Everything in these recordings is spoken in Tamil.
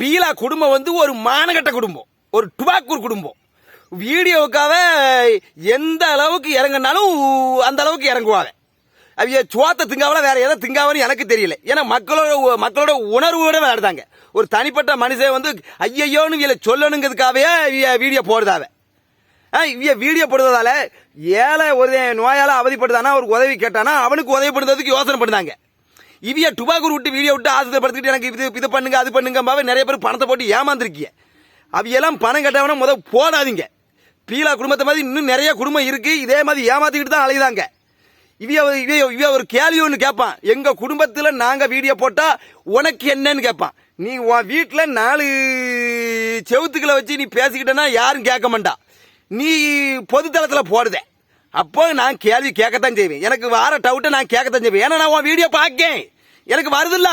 பீலா குடும்பம் வந்து ஒரு மானகட்ட குடும்பம், ஒரு டுபாக்கூர் குடும்பம். வீடியோவுக்காக எந்த அளவுக்கு இறங்கினாலும் அந்த அளவுக்கு இறங்குவாங்க. அவங்க சோத்த திங்காவல வேற எதை திங்காவன்னு எனக்கு தெரியல. ஏன்னா மக்களோட உணர்வோட விளையாடுதாங்க. ஒரு தனிப்பட்ட மனுஷன் வந்து ஐயோன்னு இவளை சொல்லணுங்கிறதுக்காகவே வீடியோ போடுதாவ. வீடியோ போடுறதால ஏழை ஒரு நோயால அவதிப்படுதானா, ஒரு உதவி கேட்டானா அவனுக்கு உதவி பண்ணுறதுக்கு யோசனை பண்ணுதாங்க. இவிய டுபாக்கூர் விட்டு வீடியோ விட்டு ஆசுபடுத்திட்டு எனக்கு இது பண்ணுங்க அது பண்ணுங்க நிறைய பேர் பணத்தை போட்டு ஏமாந்துருக்கீங்க. அவையெல்லாம் பணம் கட்டவன முதல் போடாதீங்க. பீலா குடும்பத்தை மாதிரி இன்னும் நிறைய குடும்பம் இருக்கு, இதே மாதிரி ஏமாத்திக்கிட்டு தான் அலையுதாங்க. இவ ஒரு கேள்வி ஒன்று கேட்பான், எங்க குடும்பத்தில் நாங்க வீடியோ போட்டா உனக்கு என்னன்னு கேட்பான். நீ உன் வீட்டில் 4 செவுத்துக்களை வச்சு நீ பேசிக்கிட்டனா யாரும் கேட்க மாட்டா. நீ பொதுத்தளத்தில் போடுத, அப்போ நான் கேள்வி கேட்கத்தான் செய்வேன். எனக்கு வார டவுட்டை நான் கேட்கத்தான் செய்வேன். ஏன்னா நான் உன் வீடியோ பார்க்கேன், எனக்கு வருதுல்ல,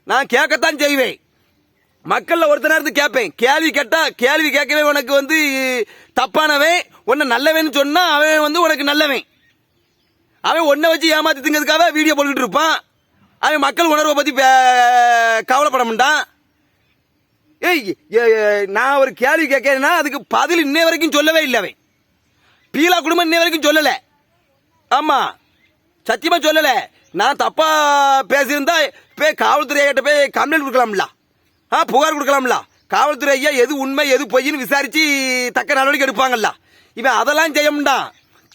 நான் கேட்கத்தான் செய்வேன். மக்கள்ல ஒருத்த நேரத்துக்கு கேட்பேன். கேள்வி கேட்டா கேள்வி கேட்கவே உனக்கு வந்து தப்பானவன், உன்னை நல்லவன் சொன்னா அவன் வந்து உனக்கு நல்லவன். அவன் ஒன்ன வச்சு ஏமாத்தி திங்கிறதுக்காக வீடியோ போட்டுக்கிட்டு இருப்பான். அவன் மக்கள் உணர்வை பத்தி கவலைப்பட மாட்டான். நான் ஒரு கேள்வி கேட்கறேன்னா அதுக்கு பதில் இன்னை வரைக்கும் சொல்லவே இல்லை. அவன் பீலா குடும்பம் இன்னை வரைக்கும் சொல்லல. ஆமா, சத்தியமா சொல்லல. நான் தப்பா பேசியிருந்தா போய் காவல்துறை கிட்ட போய் கம்ப்ளைண்ட் கொடுக்கலாம்ல, புகார் கொடுக்கலாம்ல. காவல்துறை ஐயா எது உண்மை எது பொய்ன்னு விசாரிச்சு தக்க நடவடிக்கை எடுப்பாங்கல்ல. இவன் அதெல்லாம் செய்ய மாட்டான்.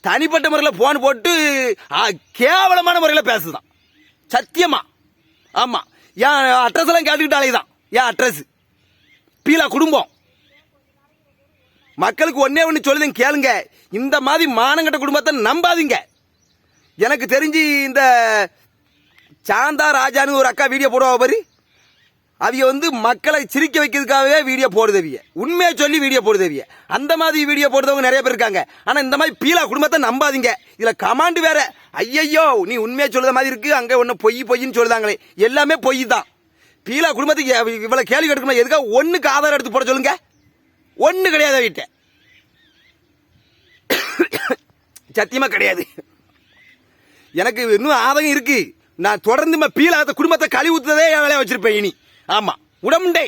தனிப்பட்ட முறையில் போன் போட்டு கேவலமான முறையில் பேசுதான். சத்தியமா. ஆமா, என் அட்ரஸ் எல்லாம் கேட்டுக்கிட்டு அலையுதான். என் அட்ரஸ் பீலா குடும்பம். மக்களுக்கு ஒன்னே ஒன்று சொல்லுதேன் கேளுங்க, இந்த மாதிரி மானங்கட்ட குடும்பத்தை நம்பாதீங்க. எனக்கு தெரிஞ்சு இந்த சாந்தா ராஜான்னு ஒரு அக்கா வீடியோ போடுவா பாரு, அவிய வந்து மக்களை சிரிக்க வைக்கிறதுக்காகவே வீடியோ போடுதவிய, உண்மையை சொல்லி வீடியோ போடுதவிய. அந்த மாதிரி வீடியோ போடுறவங்க நிறைய பேர் இருக்காங்க. ஆனா இந்த மாதிரி பீலா குடும்பத்தை நம்பாதீங்க. இதுல கமாண்ட் வேற, ஐயோ நீ உண்மையை சொல்லுத மாதிரி இருக்கு, அங்க ஒன்னு பொய்ன்னு சொல்லுதாங்களே, எல்லாமே பொய் தான். பீலா குடும்பத்துக்கு இவ்வளவு கேள்வி எடுக்கணும், எதுக்காக ஒண்ணுக்கு ஆதாரம் எடுத்து போட சொல்லுங்க? ஒண்ணு கிடையாது வீட்ட, சத்தியமா கிடையாது. எனக்கு இன்னும் ஆதங்கம் இருக்கு. நான் தொடர்ந்து பீலா குடும்பத்தை கழி ஊத்துறதே வேலையா வச்சிருப்பேன் இனி. ஆமா, உடம்புண்டே.